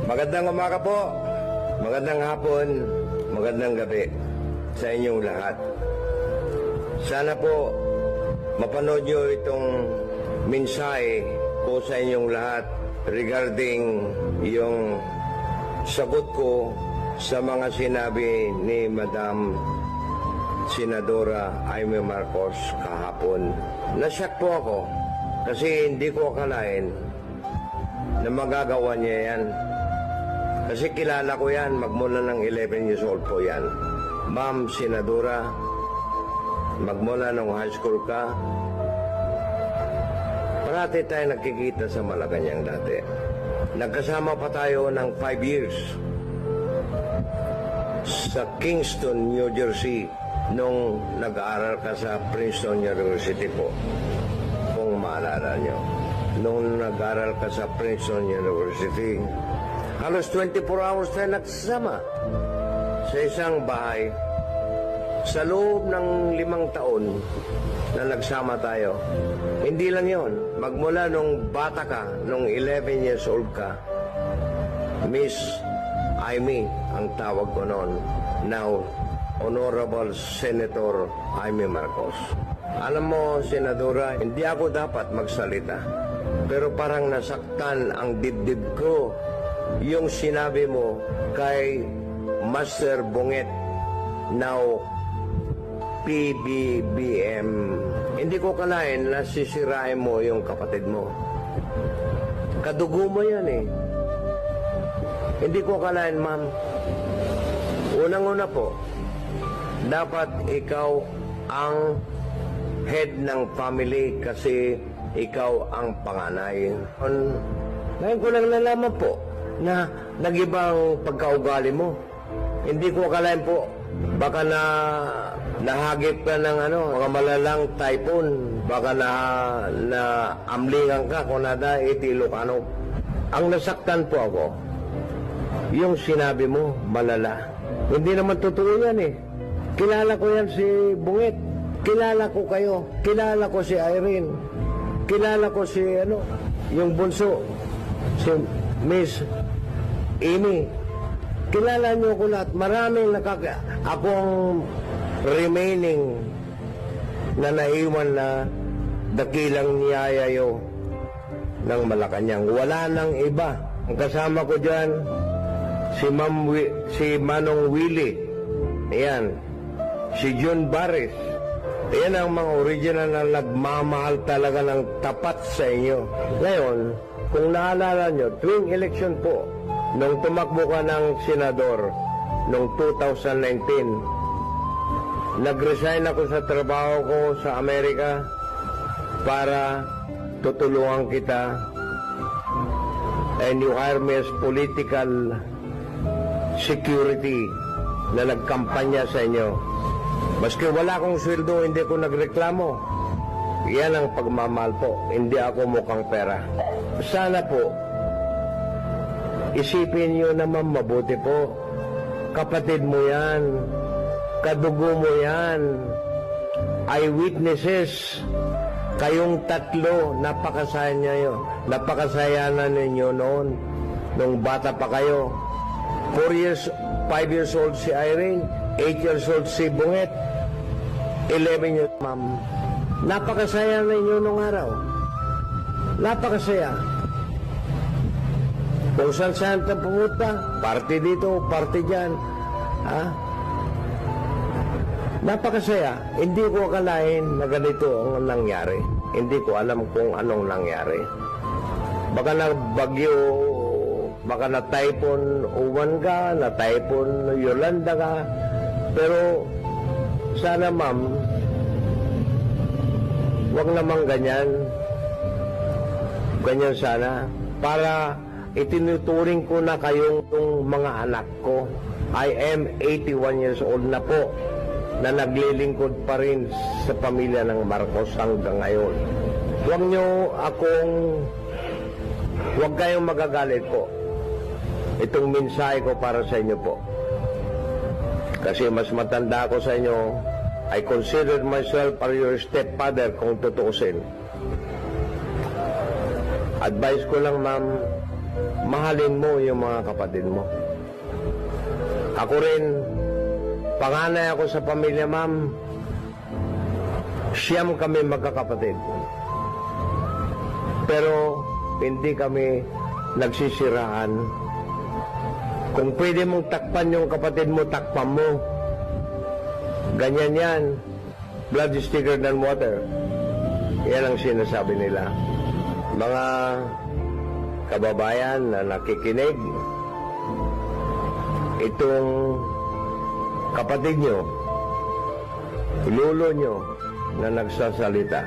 Magandang umaga po, magandang hapon, magandang gabi sa inyong lahat. Sana po mapanood nyo itong mensahe ko sa inyong lahat regarding yung sagot ko sa mga sinabi ni Madam Senadora Amy Marcos kahapon. Nasyak po ako kasi hindi ko akalain na magagawa niya yan. Kasi kilala ko yan, magmula ng 11 years old po yan. Ma'am Senadora, magmula nung high school ka, parati tayo nagkikita sa Malacanang dati. Nagkasama pa tayo ng 5 years sa Kingston, New Jersey, nung nag-aaral ka sa Princeton University po, kung maalala nyo. Nung nag-aaral ka sa Princeton University, halos 24 hours tayo nagsasama sa isang bahay. Sa loob ng 5 taon na nagsama tayo, hindi lang yon. Magmula nung bata ka, nung 11 years old ka, Miss Amy ang tawag ko noon. Now, Honorable Senator Amy Marcos. Alam mo, Senadora, hindi ako dapat magsalita. Pero parang nasaktan ang dibdib ko yung sinabi mo kay Master Bunget, now PBBM. Hindi ko kalain na sisirain mo yung kapatid mo. Kadugo mo yan eh. Hindi ko kalain, ma'am. Unang-una po, dapat ikaw ang head ng family kasi ikaw ang panganay. Ngayon ko lang nalaman po na nag-ibang pagkaugali mo. Hindi ko akalain po, baka nahagip ka ng mga malalang typhoon, baka na amlingan ka kung nada Ilocano. Ang nasaktan po ako, yung sinabi mo, malala. Hindi naman totoo yan eh. Kilala ko yan si Bunget. Kilala ko kayo. Kilala ko si Irene. Kilala ko si yung bunso, si Miss Amy. Kilala niyo ko lahat. Maraming akong remaining na naiwan na dakilang niyayayo ng Malacanang. Wala nang iba. Ang kasama ko dyan, si Manong Willie. Ayan. Si John Barres. Ayan ang mga original na nagmamahal talaga ng tapat sa inyo. Ngayon, kung naalala nyo, tuwing election po, nung tumakbo ka ng senador, noong 2019, nag-resign ako sa trabaho ko sa Amerika para tutulungan kita, and you hire me as political security na nagkampanya sa inyo. Maski wala akong sweldo, hindi ko nagreklamo. Yan ang pagmamahal po. Hindi ako mukhang pera. Sana po, isipin nyo naman mabuti po. Kapatid mo yan. Kadugo mo yan. Eyewitnesses. Kayong tatlo, napakasayanan ninyo noon. Nung bata pa kayo. 5 years old si Irene. 8 years old si Bunget. 11 years, ma'am. Napakasaya ninyo nung araw. Napakasaya. Kung saan-saan ka pumunta, party dito, party dyan. Ha? Napakasaya. Hindi ko akalain na ganito ang nangyari. Hindi ko alam kung anong nangyari. Baka na bagyo, baka na typhoon Uwan ka, na typhoon Yolanda ka. Pero sana, ma'am, wag namang ganyan. Ganyan sana. Para itinuturing ko na kayong mga anak ko. I am 81 years old na po na naglilingkod pa rin sa pamilya ng Marcos hanggang ngayon. Huwag kayong magagalit po. Itong mensahe ko para sa inyo po. Kasi mas matanda ako sa inyo, I consider myself as your stepfather kung tutuusin. Advice ko lang, ma'am, mahalin mo yung mga kapatid mo. Ako rin, panganay ako sa pamilya, ma'am. Siyam kami magkakapatid. Pero hindi kami nagsisiraan. Kung pwede mong takpan yung kapatid mo, takpan mo. Ganyan yan. Blood is thicker than water. Yan ang sinasabi nila. Mga kababayan na nakikinig, itong kapatid nyo, lolo nyo na nagsasalita,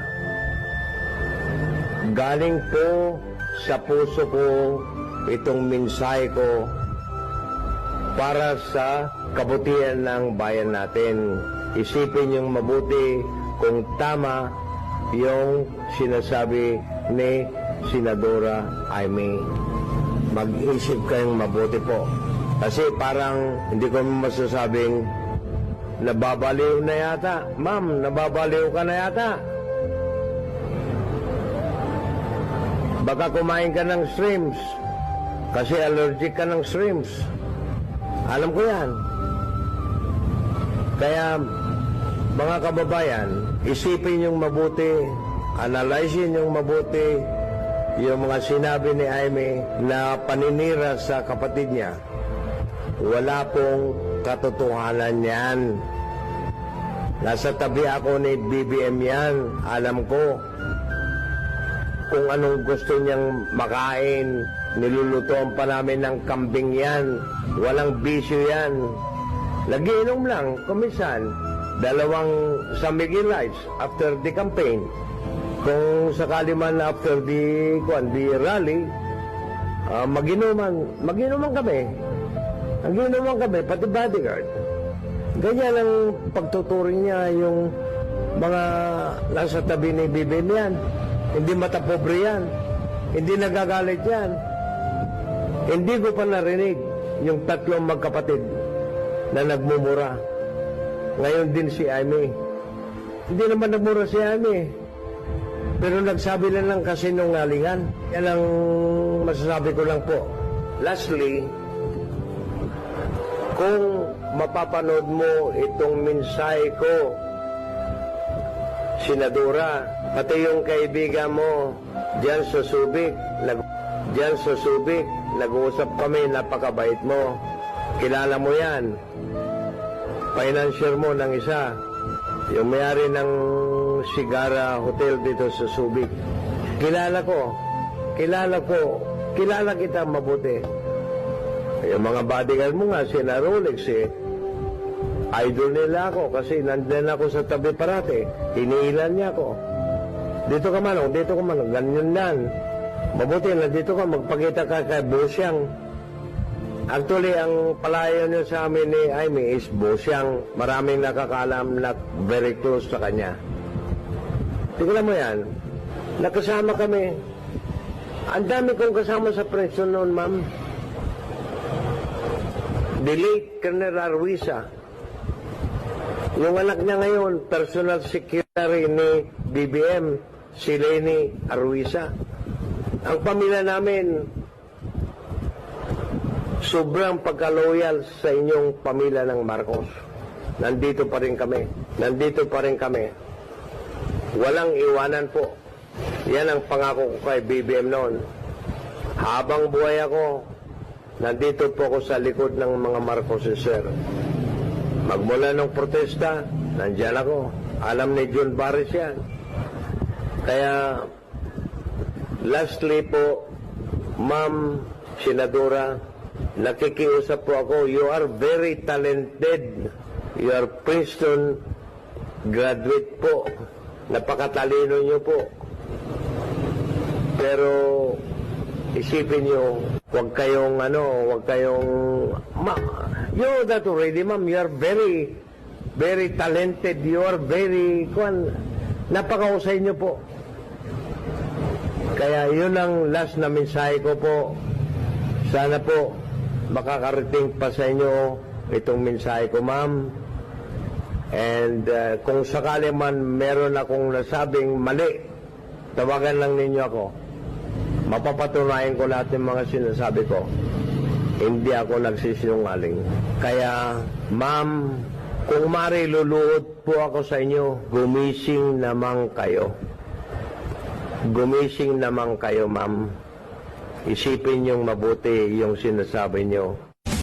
galing po sa puso ko itong mensahe ko para sa kabutihan ng bayan natin. Isipin yung mabuti kung tama yung sinasabi ni Senadora Amy. Mag-isip kayong mabuti po. Kasi parang hindi ko masasabing nababaliw na yata. Ma'am, nababaliw ka na yata. Baka kumain ka ng shrimps kasi allergic ka ng shrimps. Alam ko yan. Kaya mga kababayan, isipin yung mabuti, analyzein yung mabuti, yung mga sinabi ni Amy na paninira sa kapatid niya. Wala pong katotohanan yan. Nasa tabi ako ni BBM yan. Alam ko kung anong gusto niyang makain. Nilulutoan pa namin ng kambing yan. Walang bisyo yan. Nagiinom lang, kumisan. 2 San Miguel Lights after the campaign. Kung sakali man after the rally, maginuman kami. Nagiinuman kami, pati bodyguard. Ganyan ang pagtuturing niya yung mga nasa tabi ni BBM yan. Hindi matapobre yan. Hindi nagagalit yan. Hindi ko pa narinig yung 3 magkapatid na nagmumura. Ngayon din si Amy. Hindi naman nagmura si Amy. Pero nagsabi lang ng kasinungalingan. Yan ang masasabi ko lang po. Lastly, kung mapapanood mo itong mensahe ko, Senadora, pati yung kaibigan mo diyan sa Subic, nag-uusap kami, napakabait mo. Kilala mo yan. Financier mo ng isa. Yung may-ari ng Sigara Hotel dito sa Subic. Kilala kita mabuti. Yung mga bodyguard mo nga, sina Rolex idol nila ako kasi nandun ako sa tabi parate. Iniilan niya ako. Dito ka man, ganyan yan. Mabuti na dito ka, magpakita ka kay Bosyang. Actually, ang palayo niyo sa amin ni Amy is Bosyang. Maraming nakakaalam na very close sa kanya. Tingnan mo yan. Nakasama kami. Ang dami kong kasama sa prison noon, ma'am. The late Colonel Arwisa. Yung anak niya ngayon, personal secretary ni BBM, si Leni Arwisa. Ang pamilya namin, sobrang pagka-loyal sa inyong pamilya ng Marcos. Nandito pa rin kami. Walang iwanan po. Yan ang pangako ko kay BBM noon. Habang buhay ako, nandito po ako sa likod ng mga Marcos, sir. Magmula ng protesta, nandiyan ako. Alam ni John Barris yan. Kaya, lastly po, Ma'am Senadora, nakikiusap po ako, you are very talented. You are Princeton graduate po. Napakatalino nyo po. Pero, isipin nyo, huwag kayong you know that already, ma'am. You are very, very talented. You are very, napakahusay nyo po. Kaya yun ang last na mensahe ko po. Sana po, makakarating pa sa inyo itong mensahe ko, ma'am. And kung sakali man meron akong nasabing mali, tawagan lang ninyo ako. Mapapatunayan ko lahat ng mga sinasabi ko. Hindi ako nagsisinungaling. Kaya, ma'am, kung mariluluod po ako sa inyo, gumising naman kayo. Gumising naman kayo, ma'am. Isipin niyong mabuti yung sinasabi niyo.